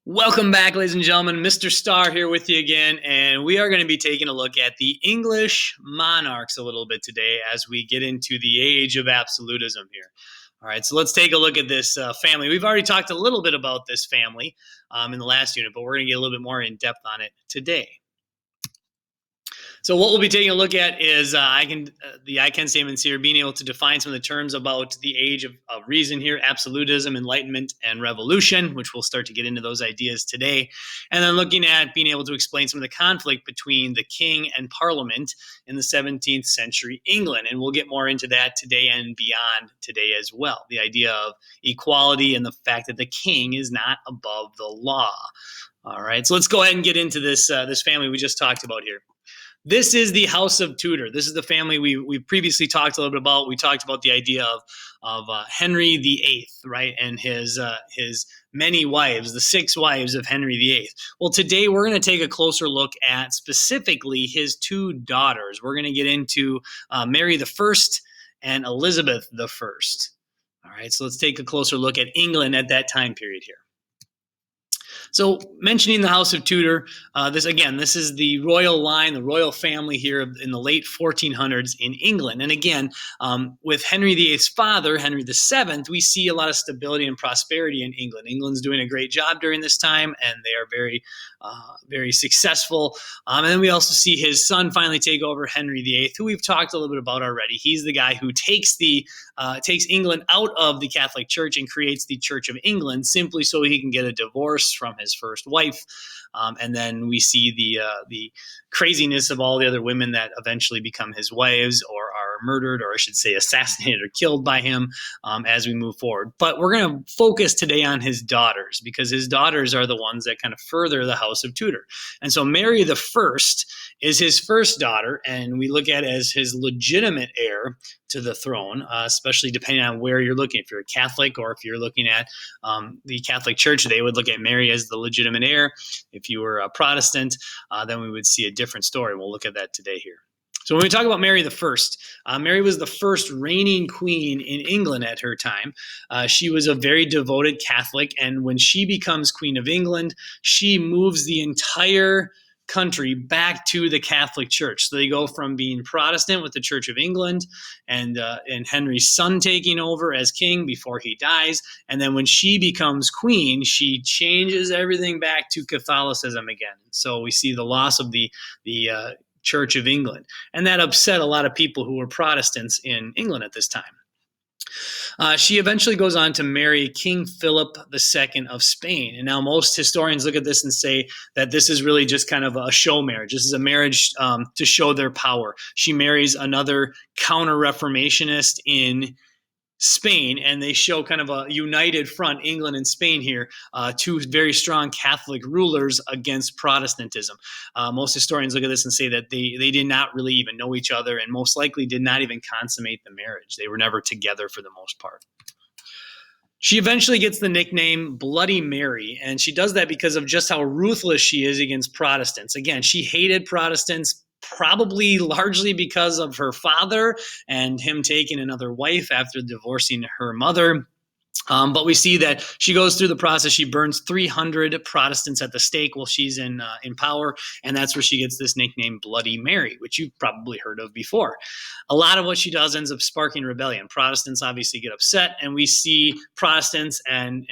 Welcome back, ladies and gentlemen. Mr. Starr here with you again, and we are going to be taking a look at the English monarchs a little bit today as we get into the age of absolutism here. All right, so let's take a look at this family. We've already talked a little bit about this family in the last unit, but we're going to get a little bit more in depth on it today. So what we'll be taking a look at is the I can statements here, being able to define some of the terms about the age of reason here, absolutism, enlightenment, and revolution, which we'll start to get into those ideas today. And then looking at being able to explain some of the conflict between the king and parliament in the 17th century England. And we'll get more into that today and beyond today as well. The idea of equality and the fact that the king is not above the law. All right, so let's go ahead and get into this family we just talked about here. This is the House of Tudor. This is the family we previously talked a little bit about. We talked about the idea of Henry VIII, right, and his many wives, the 6 wives of Henry VIII. Well, today we're going to take a closer look at specifically his 2 daughters. We're going to get into Mary I and Elizabeth I. All right, so let's take a closer look at England at that time period here. So mentioning the House of Tudor, this is the royal line, the royal family here in the late 1400s in England. And again, with Henry VIII's father, Henry VII, we see a lot of stability and prosperity in England. England's doing a great job during this time, and they are very successful. And then we also see his son finally take over, Henry VIII, who we've talked a little bit about already. He's the guy who takes England out of the Catholic Church and creates the Church of England simply so he can get a divorce from his first wife. And then we see the craziness of all the other women that eventually become his wives or are murdered, or I should say assassinated or killed by him as we move forward. But we're going to focus today on his daughters, because his daughters are the ones that kind of further the House of Tudor. And so Mary I is his first daughter, and we look at it as his legitimate heir to the throne, especially depending on where you're looking. If you're a Catholic, or if you're looking at the Catholic Church, they would look at Mary as the legitimate heir. If you were a Protestant, then we would see a different story. We'll look at that today here. So when we talk about Mary I, Mary was the first reigning queen in England at her time. She was a very devoted Catholic, and when she becomes Queen of England, she moves the entire country back to the Catholic Church. So they go from being Protestant with the Church of England and Henry's son taking over as king before he dies. And then when she becomes queen, she changes everything back to Catholicism again. So we see the loss of the Church of England. And that upset a lot of people who were Protestants in England at this time. She eventually goes on to marry King Philip II of Spain. And now most historians look at this and say that this is really just kind of a show marriage. This is a marriage to show their power. She marries another counter-reformationist in Spain, and they show kind of a united front, England and Spain here, 2 very strong Catholic rulers against Protestantism. Most historians look at this and say that they did not really even know each other, and most likely did not even consummate the marriage. They were never together for the most part. She eventually gets the nickname Bloody Mary, and she does that because of just how ruthless she is against Protestants. Again, she hated Protestants, probably largely because of her father and him taking another wife after divorcing her mother. But we see that she goes through the process. She burns 300 Protestants at the stake while she's in power, and that's where she gets this nickname Bloody Mary, which you've probably heard of before. A lot of what she does ends up sparking rebellion. Protestants obviously get upset, and we see Protestants and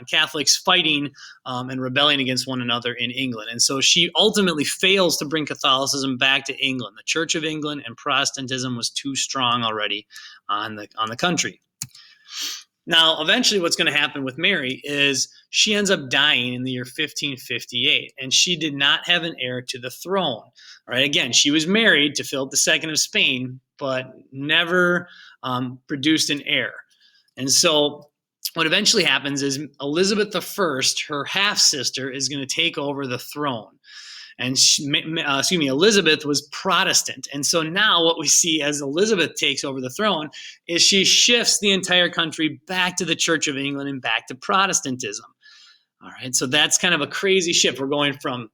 Catholics fighting and rebelling against one another in England. And so she ultimately fails to bring Catholicism back to England. The Church of England and Protestantism was too strong already on the country. Now, eventually what's going to happen with Mary is she ends up dying in the year 1558, and she did not have an heir to the throne. All right, again, she was married to Philip II of Spain, but never produced an heir. And so what eventually happens is Elizabeth I, her half-sister, is going to take over the throne. And Elizabeth was Protestant. And so now what we see as Elizabeth takes over the throne is she shifts the entire country back to the Church of England and back to Protestantism. All right, so that's kind of a crazy shift. We're going from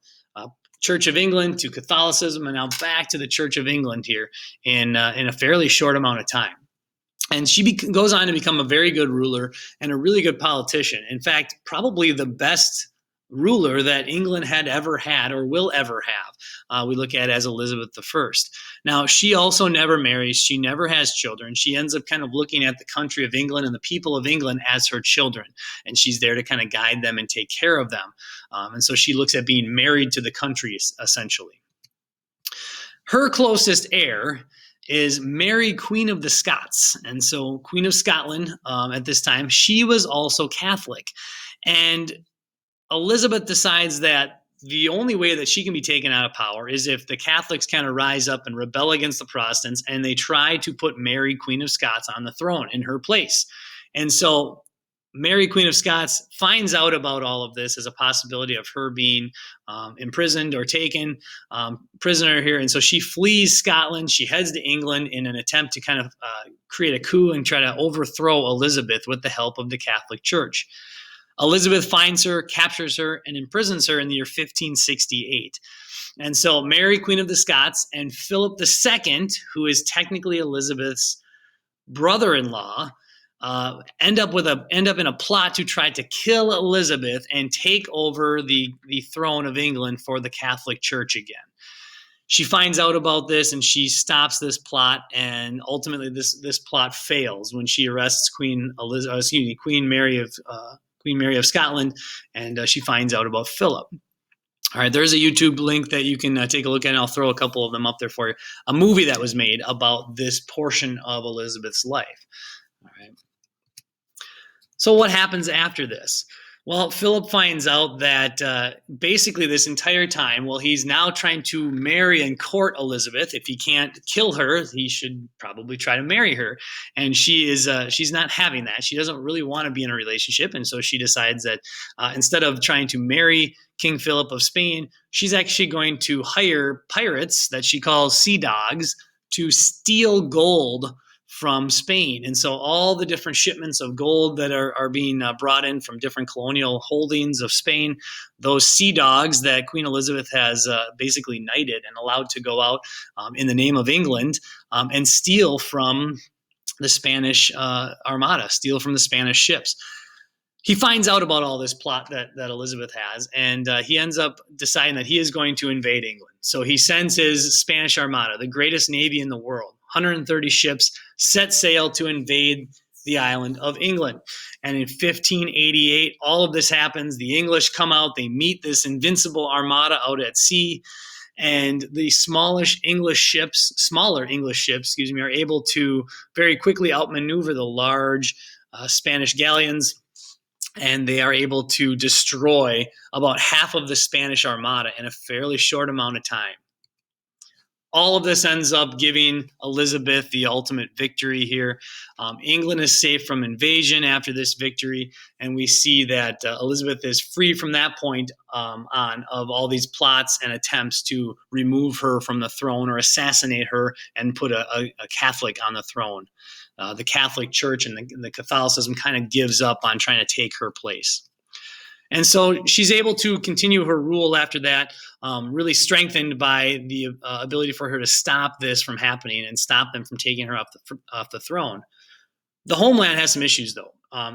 Church of England to Catholicism and now back to the Church of England here in a fairly short amount of time. And she goes on to become a very good ruler and a really good politician. In fact, probably the best ruler that England had ever had or will ever have. We look at as Elizabeth I. Now, she also never marries. She never has children. She ends up kind of looking at the country of England and the people of England as her children. And she's there to kind of guide them and take care of them. And so she looks at being married to the country, essentially. Her closest heir is Mary, Queen of the Scots. And so Queen of Scotland at this time, she was also Catholic. And Elizabeth decides that the only way that she can be taken out of power is if the Catholics kind of rise up and rebel against the Protestants, and they try to put Mary, Queen of Scots, on the throne in her place. And so Mary, Queen of Scots, finds out about all of this as a possibility of her being imprisoned or taken prisoner here. And so she flees Scotland. She heads to England in an attempt to kind of create a coup and try to overthrow Elizabeth with the help of the Catholic Church. Elizabeth finds her, captures her, and imprisons her in the year 1568. And so Mary, Queen of the Scots, and Philip II, who is technically Elizabeth's brother-in-law, end up in a plot to try to kill Elizabeth and take over the throne of England for the Catholic Church again. She finds out about this and she stops this plot, and ultimately this plot fails when she arrests Queen Mary of Scotland, and she finds out about Philip. All right, there's a YouTube link that you can take a look at, and I'll throw a couple of them up there for you. A movie that was made about this portion of Elizabeth's life. All right. So what happens after this? Well, Philip finds out that basically this entire time, well, he's now trying to marry and court Elizabeth. If he can't kill her, he should probably try to marry her. And she's not having that. She doesn't really want to be in a relationship. And so she decides that instead of trying to marry King Philip of Spain, she's actually going to hire pirates that she calls sea dogs to steal gold from Spain. And so all the different shipments of gold that are being brought in from different colonial holdings of Spain, those sea dogs that Queen Elizabeth has basically knighted and allowed to go out in the name of England and steal from the Spanish Armada, steal from the Spanish ships. He finds out about all this plot that Elizabeth has, and he ends up deciding that he is going to invade England. So he sends his Spanish Armada, the greatest navy in the world, 130 ships, set sail to invade the island of England. And in 1588, all of this happens. The English come out. They meet this invincible armada out at sea. And the smaller English ships, are able to very quickly outmaneuver the large Spanish galleons. And they are able to destroy about half of the Spanish Armada in a fairly short amount of time. All of this ends up giving Elizabeth the ultimate victory here. England is safe from invasion after this victory, and we see that Elizabeth is free from that point on of all these plots and attempts to remove her from the throne or assassinate her and put a Catholic on the throne. The Catholic Church and the Catholicism kind of gives up on trying to take her place. And so she's able to continue her rule after that, really strengthened by the ability for her to stop this from happening and stop them from taking her off the throne. The homeland has some issues, though.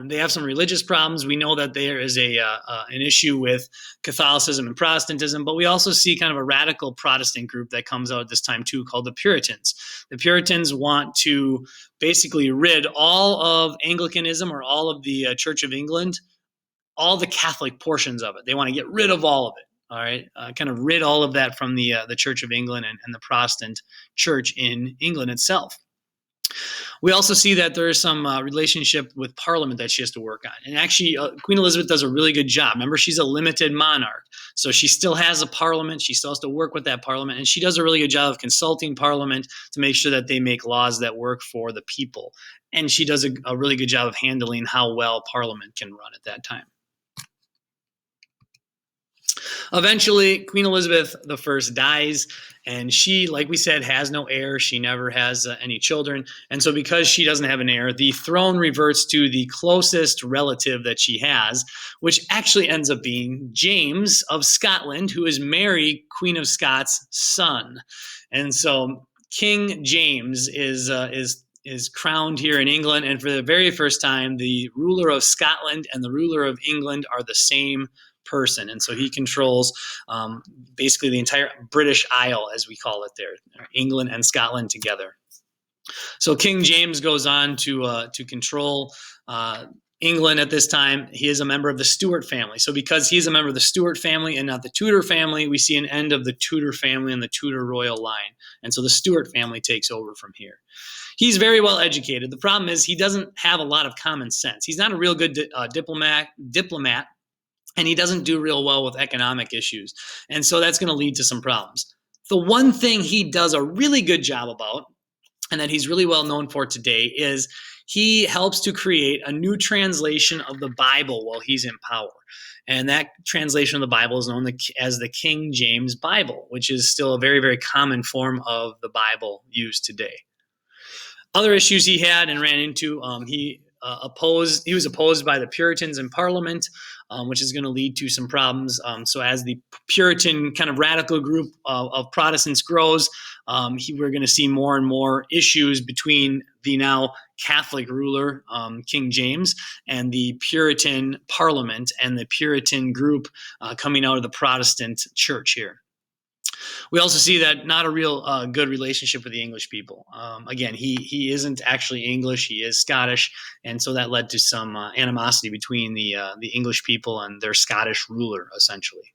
They have some religious problems. We know that there is an issue with Catholicism and Protestantism, but we also see kind of a radical Protestant group that comes out at this time too, called the Puritans. The Puritans want to basically rid all of Anglicanism or all of the Church of England, all the Catholic portions of it. They want to get rid of all of it. All right, kind of rid all of that from the Church of England and the Protestant Church in England itself. We also see that there is some relationship with Parliament that she has to work on. And actually, Queen Elizabeth does a really good job. Remember, she's a limited monarch. So she still has a Parliament. She still has to work with that Parliament. And she does a really good job of consulting Parliament to make sure that they make laws that work for the people. And she does a really good job of handling how well Parliament can run at that time. Eventually, Queen Elizabeth I dies, and she, like we said, has no heir. She never has any children. And so because she doesn't have an heir, the throne reverts to the closest relative that she has, which actually ends up being James of Scotland, who is Mary, Queen of Scots' son. And so King James is is crowned here in England, and for the very first time, the ruler of Scotland and the ruler of England are the same person, and so he controls basically the entire British Isle, as we call it there, England and Scotland together. So King James goes on to control England at this time. He is a member of the Stuart family. So because he's a member of the Stuart family and not the Tudor family, we see an end of the Tudor family and the Tudor royal line. And so the Stuart family takes over from here. He's very well educated. The problem is he doesn't have a lot of common sense. He's not a real good diplomat, and he doesn't do real well with economic issues. And so that's going to lead to some problems. The one thing he does a really good job about, and that he's really well known for today, is he helps to create a new translation of the Bible while he's in power. And that translation of the Bible is known as the King James Bible, which is still a very, very common form of the Bible used today. Other issues he had and ran into, he was opposed by the Puritans in Parliament, which is going to lead to some problems. So as the Puritan kind of radical group of Protestants grows, we're going to see more and more issues between the now Catholic ruler, King James, and the Puritan Parliament and the Puritan group coming out of the Protestant church here. We also see that not a real good relationship with the English people. Again, he isn't actually English; he is Scottish, and so that led to some animosity between the English people and their Scottish ruler, essentially.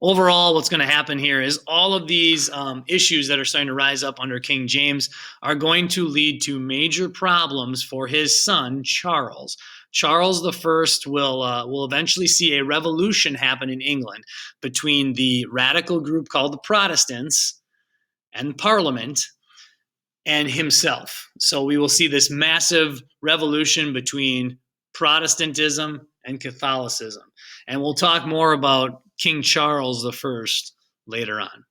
Overall, what's going to happen here is all of these issues that are starting to rise up under King James are going to lead to major problems for his son, Charles. Charles I will eventually see a revolution happen in England between the radical group called the Protestants and Parliament and himself. So we will see this massive revolution between Protestantism and Catholicism. And we'll talk more about King Charles I later on.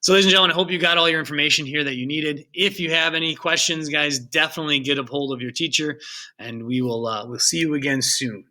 So, ladies and gentlemen, I hope you got all your information here that you needed. If you have any questions, guys, definitely get a hold of your teacher, and we'll see you again soon.